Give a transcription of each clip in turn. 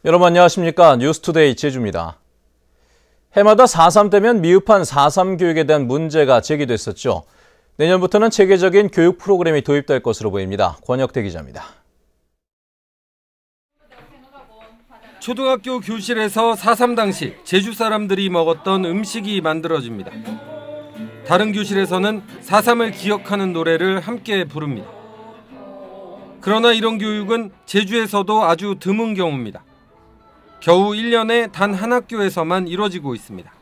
여러분 안녕하십니까? 뉴스투데이 제주입니다. 해마다 4.3 때면 미흡한 4.3 교육에 대한 문제가 제기됐었죠. 내년부터는 체계적인 교육 프로그램이 도입될 것으로 보입니다. 권혁태 기자입니다. 초등학교 교실에서 4.3 당시 제주 사람들이 먹었던 음식이 만들어집니다. 다른 교실에서는 4.3을 기억하는 노래를 함께 부릅니다. 그러나 이런 교육은 제주에서도 아주 드문 경우입니다. 겨우 1년에 단 한 학교에서만 이뤄지고 있습니다.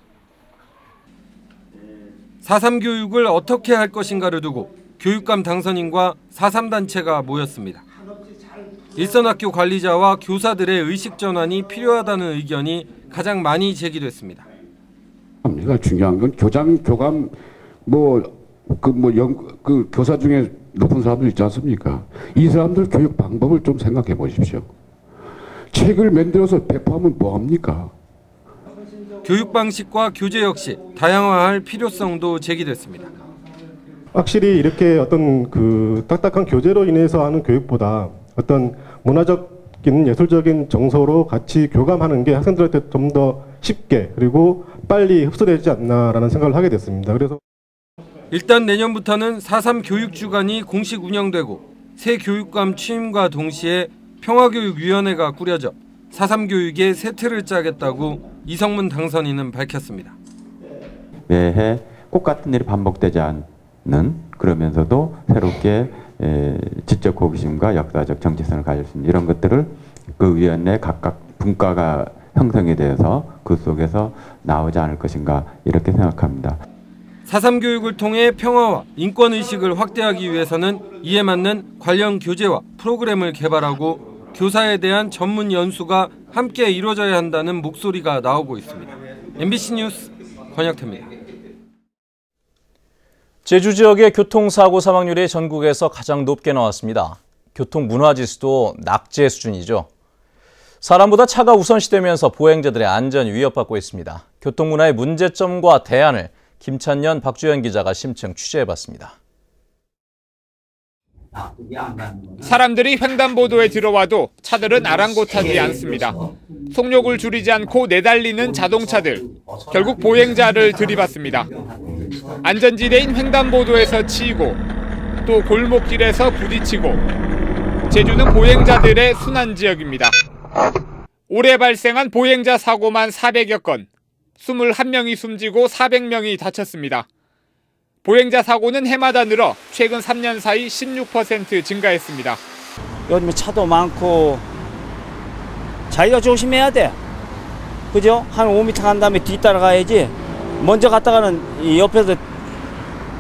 4.3 교육을 어떻게 할 것인가를 두고 교육감 당선인과 4.3 단체가 모였습니다. 일선학교 관리자와 교사들의 의식 전환이 필요하다는 의견이 가장 많이 제기됐습니다. 중요한 건 교감 교사 중에 높은 사람들 있지 않습니까? 이 사람들 교육 방법을 좀 생각해 보십시오. 책을 만들어서 배포하면 뭐합니까? 교육 방식과 교재 역시 다양화할 필요성도 제기됐습니다. 확실히 이렇게 어떤 딱딱한 교재로 인해서 하는 교육보다 어떤 문화적인 예술적인 정서로 같이 교감하는 게 학생들한테 좀 더 쉽게 그리고 빨리 흡수되지 않나라는 생각을 하게 됐습니다. 그래서 일단 내년부터는 4.3 교육주간이 공식 운영되고 새 교육감 취임과 동시에 평화교육위원회가 꾸려져 4.3 교육의 새 틀을 짜겠다고 이성문 당선인은 밝혔습니다. 매해 똑같은 일이 반복되지 않는 그러면서도 새롭게 지적 호기심과 역사적 정체성을 가질 수 있는 이런 것들을 그 위원회 각각 분과가 형성이 되어서 그 속에서 나오지 않을 것인가 이렇게 생각합니다. 4.3 교육을 통해 평화와 인권의식을 확대하기 위해서는 이에 맞는 관련 교재와 프로그램을 개발하고 교사에 대한 전문 연수가 함께 이루어져야 한다는 목소리가 나오고 있습니다. MBC 뉴스 권혁태입니다. 제주 지역의 교통사고 사망률이 전국에서 가장 높게 나왔습니다. 교통문화지수도 낙제 수준이죠. 사람보다 차가 우선시되면서 보행자들의 안전이 위협받고 있습니다. 교통문화의 문제점과 대안을 김찬년, 박주현 기자가 심층 취재해봤습니다. 사람들이 횡단보도에 들어와도 차들은 아랑곳하지 않습니다. 속력을 줄이지 않고 내달리는 자동차들, 결국 보행자를 들이받습니다. 안전지대인 횡단보도에서 치이고 또 골목길에서 부딪히고 제주는 보행자들의 순환지역입니다. 올해 발생한 보행자 사고만 400여 건, 21명이 숨지고 400명이 다쳤습니다. 보행자 사고는 해마다 늘어 최근 3년 사이 16% 증가했습니다. 요즘에 차도 많고 자기가 조심해야 돼. 그죠? 한 5m 간 다음에 뒤따라가야지. 먼저 갔다가는 이 옆에서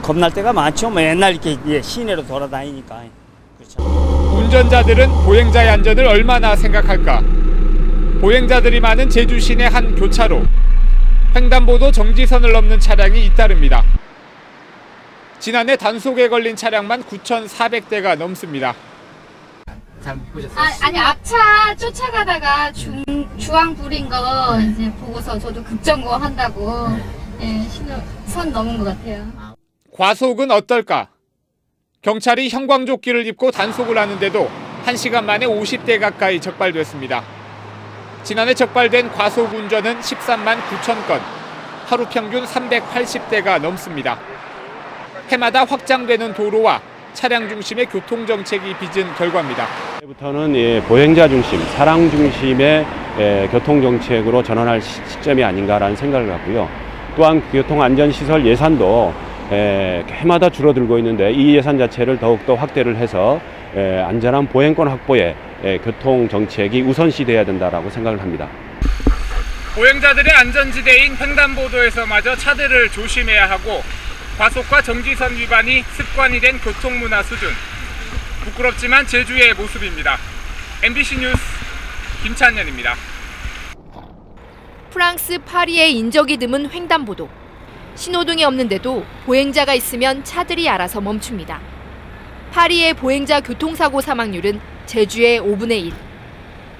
겁날 때가 많죠. 맨날 이렇게 시내로 돌아다니니까. 그렇죠. 운전자들은 보행자의 안전을 얼마나 생각할까? 보행자들이 많은 제주 시내 한 교차로. 횡단보도 정지선을 넘는 차량이 잇따릅니다. 지난해 단속에 걸린 차량만 9,400대가 넘습니다. 아니 앞차 쫓아가다가 주황 불인 거 이제 보고서 저도 급정거 한다고 선 넘은 것 같아요. 과속은 어떨까? 경찰이 형광조끼를 입고 단속을 하는데도 1시간 만에 50대 가까이 적발됐습니다. 지난해 적발된 과속 운전은 13만 9천 건, 하루 평균 380대가 넘습니다. 해마다 확장되는 도로와 차량 중심의 교통정책이 빚은 결과입니다. 이제부터는 보행자 중심, 사람 중심의 교통정책으로 전환할 시점이 아닌가라는 생각을 갖고요. 또한 교통안전시설 예산도 해마다 줄어들고 있는데 이 예산 자체를 더욱더 확대를 해서 안전한 보행권 확보에 교통정책이 우선시돼야 된다고 생각을 합니다. 보행자들의 안전지대인 횡단보도에서마저 차들을 조심해야 하고 과속과 정지선 위반이 습관이 된 교통문화 수준. 부끄럽지만 제주의 모습입니다. MBC 뉴스 김찬년입니다. 프랑스 파리의 인적이 드문 횡단보도. 신호등이 없는데도 보행자가 있으면 차들이 알아서 멈춥니다. 파리의 보행자 교통사고 사망률은 제주의 5분의 1.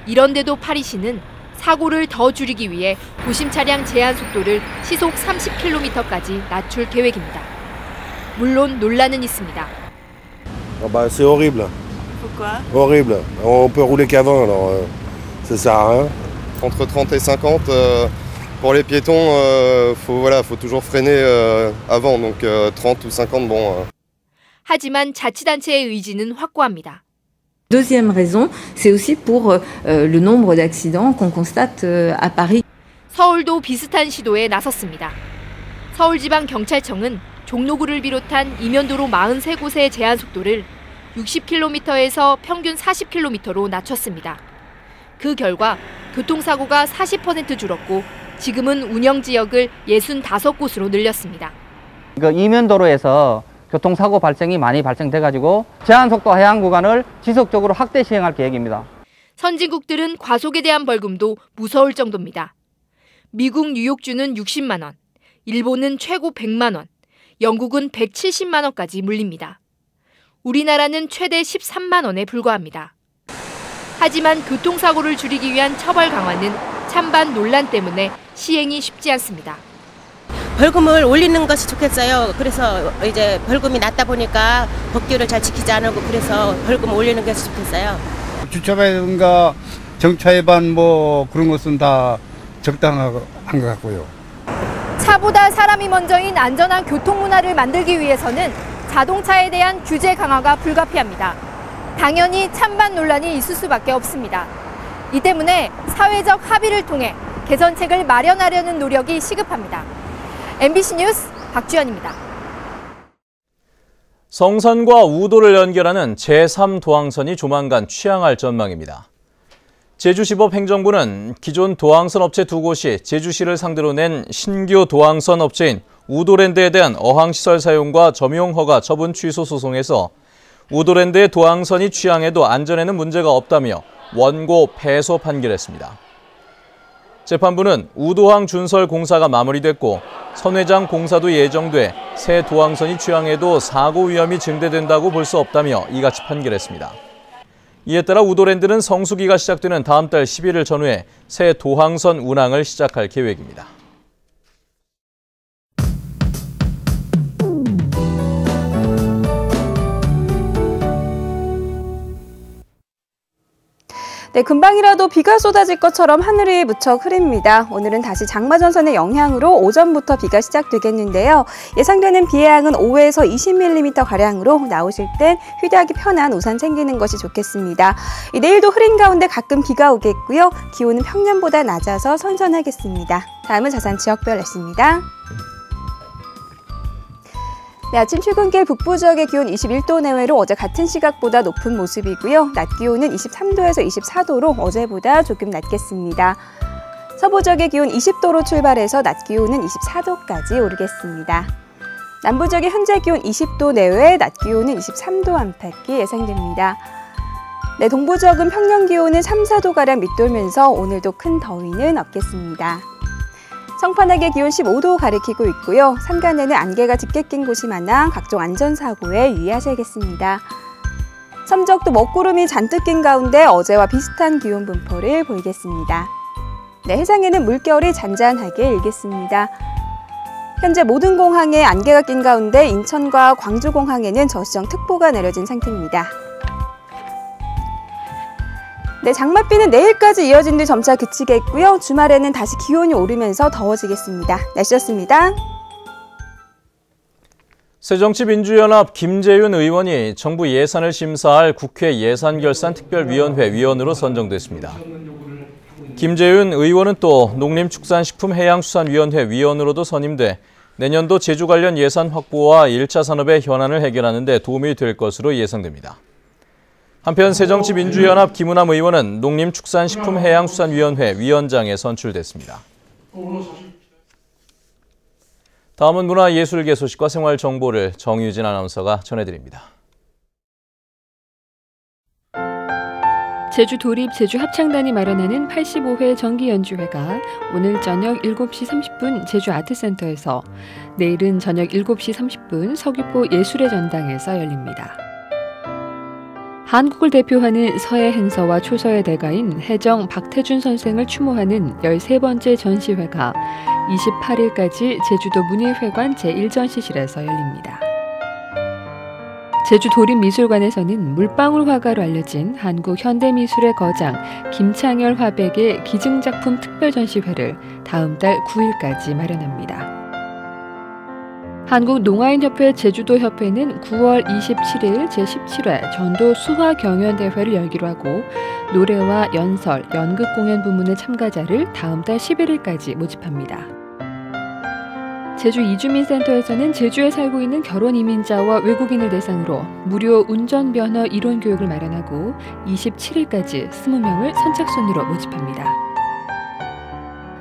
이런데도 파리시는 사고를 더 줄이기 위해 도심 차량 제한 속도를 시속 30km까지 낮출 계획입니다. 물론 논란은 있습니다. C'est horrible. Pourquoi? Horrible. On peut rouler qu'avant, alors ça sert à rien. entre 30 et 50. Pour les piétons, faut toujours freiner avant, donc 30 ou 50, bon. 하지만 자치단체의 의지는 확고합니다. Deuxième raison, c'est aussi pour le nombre d'accidents qu'on constate à Paris. 서울도 비슷한 시도에 나섰습니다. 서울지방경찰청은 종로구를 비롯한 이면도로 43곳의 제한 속도를 60km에서 평균 40km로 낮췄습니다. 그 결과 교통사고가 40% 줄었고 지금은 운영지역을 65곳으로 늘렸습니다. 이면도로에서 교통사고 발생이 많이 발생돼가지고 제한속도 하향 구간을 지속적으로 확대 시행할 계획입니다. 선진국들은 과속에 대한 벌금도 무서울 정도입니다. 미국 뉴욕주는 60만 원, 일본은 최고 100만 원, 영국은 170만 원까지 물립니다. 우리나라는 최대 13만 원에 불과합니다. 하지만 교통사고를 줄이기 위한 처벌 강화는 찬반 논란 때문에 시행이 쉽지 않습니다. 벌금을 올리는 것이 좋겠어요. 그래서 이제 벌금이 낮다 보니까 법규를 잘 지키지 않고 그래서 벌금을 올리는 것이 좋겠어요. 주차비인가 정차위반 뭐 그런 것은 다 적당한 것 같고요. 차보다 사람이 먼저인 안전한 교통문화를 만들기 위해서는 자동차에 대한 규제 강화가 불가피합니다. 당연히 찬반 논란이 있을 수밖에 없습니다. 이 때문에 사회적 합의를 통해 개선책을 마련하려는 노력이 시급합니다. MBC 뉴스 박주연입니다. 성산과 우도를 연결하는 제3도항선이 조만간 취항할 전망입니다. 제주시법 행정부는 기존 도항선 업체 2곳이 제주시를 상대로 낸 신규 도항선 업체인 우도랜드에 대한 어항시설 사용과 점용 허가 처분 취소 소송에서 우도랜드의 도항선이 취항해도 안전에는 문제가 없다며 원고 패소 판결했습니다. 재판부는 우도항 준설 공사가 마무리됐고 선회장 공사도 예정돼 새 도항선이 취항해도 사고 위험이 증대된다고 볼 수 없다며 이같이 판결했습니다. 이에 따라 우도랜드는 성수기가 시작되는 다음 달 10일을 전후해 새 도항선 운항을 시작할 계획입니다. 네, 금방이라도 비가 쏟아질 것처럼 하늘이 무척 흐립니다. 오늘은 다시 장마전선의 영향으로 오전부터 비가 시작되겠는데요. 예상되는 비의 양은 5에서 20mm가량으로 나오실 땐 휴대하기 편한 우산 챙기는 것이 좋겠습니다. 내일도 흐린 가운데 가끔 비가 오겠고요. 기온은 평년보다 낮아서 선선하겠습니다. 다음은 자산 지역별 날씨입니다. 네, 아침 출근길 북부 지역의 기온 21도 내외로 어제 같은 시각보다 높은 모습이고요. 낮 기온은 23도에서 24도로 어제보다 조금 낮겠습니다. 서부 지역의 기온 20도로 출발해서 낮 기온은 24도까지 오르겠습니다. 남부 지역의 현재 기온 20도 내외, 낮 기온은 23도 안팎이 예상됩니다. 네, 동부 지역은 평년 기온은 3, 4도가량 밑돌면서 오늘도 큰 더위는 없겠습니다. 성판악의 기온 15도 가리키고 있고요. 산간에는 안개가 짙게 낀 곳이 많아 각종 안전사고에 유의하셔야겠습니다. 섬적도 먹구름이 잔뜩 낀 가운데 어제와 비슷한 기온 분포를 보이겠습니다. 네, 해상에는 물결이 잔잔하게 일겠습니다. 현재 모든 공항에 안개가 낀 가운데 인천과 광주공항에는 저시정특보가 내려진 상태입니다. 네, 장맛비는 내일까지 이어진 뒤 점차 그치겠고요. 주말에는 다시 기온이 오르면서 더워지겠습니다. 날씨였습니다. 새정치민주연합 김재윤 의원이 정부 예산을 심사할 국회 예산결산특별위원회 위원으로 선정됐습니다. 김재윤 의원은 또 농림축산식품해양수산위원회 위원으로도 선임돼 내년도 제주 관련 예산 확보와 1차 산업의 현안을 해결하는 데 도움이 될 것으로 예상됩니다. 한편 새정치민주연합 김은남 의원은 농림축산식품해양수산위원회 위원장에 선출됐습니다. 다음은 문화예술계 소식과 생활 정보를 정유진 아나운서가 전해드립니다. 제주도립 제주합창단이 마련하는 85회 정기연주회가 오늘 저녁 7시 30분 제주아트센터에서, 내일은 저녁 7시 30분 서귀포 예술의 전당에서 열립니다. 한국을 대표하는 서예 행서와 초서의 대가인 해정 박태준 선생을 추모하는 13번째 전시회가 28일까지 제주도 문예회관 제1전시실에서 열립니다. 제주 도립미술관에서는 물방울 화가로 알려진 한국 현대미술의 거장 김창열 화백의 기증작품 특별전시회를 다음 달 9일까지 마련합니다. 한국농아인협회 제주도협회는 9월 27일 제17회 전도 수화경연대회를 열기로 하고 노래와 연설, 연극 공연 부문의 참가자를 다음 달 11일까지 모집합니다. 제주 이주민센터에서는 제주에 살고 있는 결혼 이민자와 외국인을 대상으로 무료 운전면허 이론 교육을 마련하고 27일까지 20명을 선착순으로 모집합니다.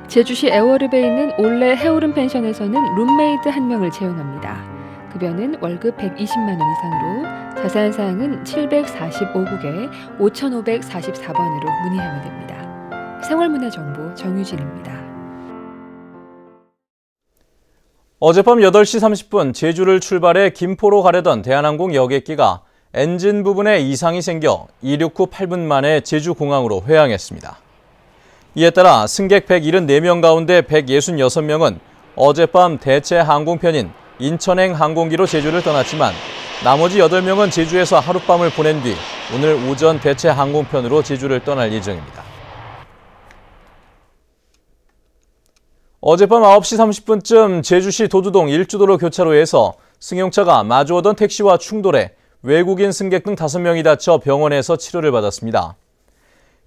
제주시 애월읍에 있는 올레 해오름 펜션에서는 룸메이드 1명을 채용합니다. 급여는 월급 120만 원 이상으로 자세한 사항은 745국에 5544번으로 문의하면 됩니다. 생활문화정보 정유진입니다. 어젯밤 8시 30분 제주를 출발해 김포로 가려던 대한항공 여객기가 엔진 부분에 이상이 생겨 이륙 후 8분 만에 제주공항으로 회항했습니다. 이에 따라 승객 174명 가운데 166명은 어젯밤 대체 항공편인 인천행 항공기로 제주를 떠났지만 나머지 8명은 제주에서 하룻밤을 보낸 뒤 오늘 오전 대체 항공편으로 제주를 떠날 예정입니다. 어젯밤 9시 30분쯤 제주시 도두동 일주도로 교차로에서 승용차가 마주오던 택시와 충돌해 외국인 승객 등 5명이 다쳐 병원에서 치료를 받았습니다.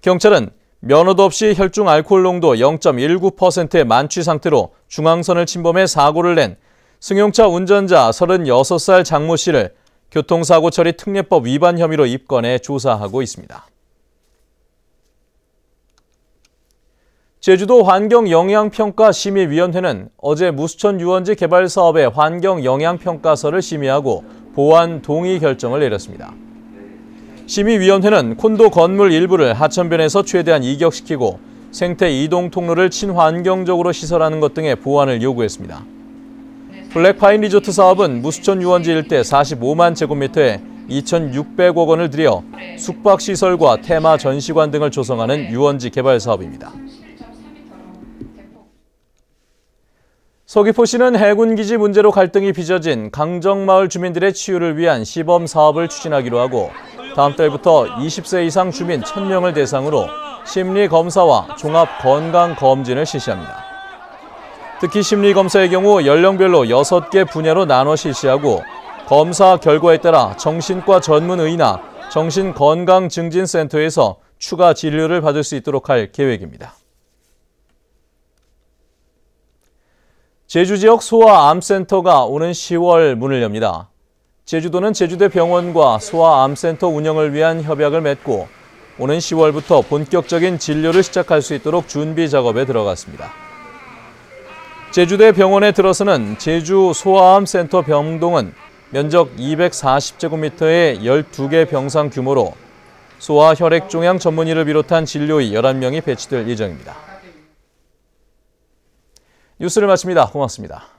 경찰은 면허도 없이 혈중 알코올 농도 0.19%의 만취 상태로 중앙선을 침범해 사고를 낸 승용차 운전자 36살 장모 씨를 교통사고 처리 특례법 위반 혐의로 입건해 조사하고 있습니다. 제주도 환경영향평가심의위원회는 어제 무수천 유원지 개발 사업의 환경영향평가서를 심의하고 보완 동의 결정을 내렸습니다. 심의위원회는 콘도 건물 일부를 하천변에서 최대한 이격시키고 생태 이동 통로를 친환경적으로 시설하는 것 등의 보완을 요구했습니다. 블랙파인 리조트 사업은 무수천 유원지 일대 45만 제곱미터에 2,600억 원을 들여 숙박시설과 테마 전시관 등을 조성하는 유원지 개발 사업입니다. 서귀포시는 해군기지 문제로 갈등이 빚어진 강정마을 주민들의 치유를 위한 시범 사업을 추진하기로 하고 다음 달부터 20세 이상 주민 1,000명을 대상으로 심리검사와 종합건강검진을 실시합니다. 특히 심리검사의 경우 연령별로 6개 분야로 나눠 실시하고 검사 결과에 따라 정신과 전문의나 정신건강증진센터에서 추가 진료를 받을 수 있도록 할 계획입니다. 제주 지역 소아암센터가 오는 10월 문을 엽니다. 제주도는 제주대 병원과 소아암센터 운영을 위한 협약을 맺고 오는 10월부터 본격적인 진료를 시작할 수 있도록 준비 작업에 들어갔습니다. 제주대 병원에 들어서는 제주 소아암센터 병동은 면적 240제곱미터의 12개 병상 규모로 소아 혈액종양 전문의를 비롯한 진료의 11명이 배치될 예정입니다. 뉴스를 마칩니다. 고맙습니다.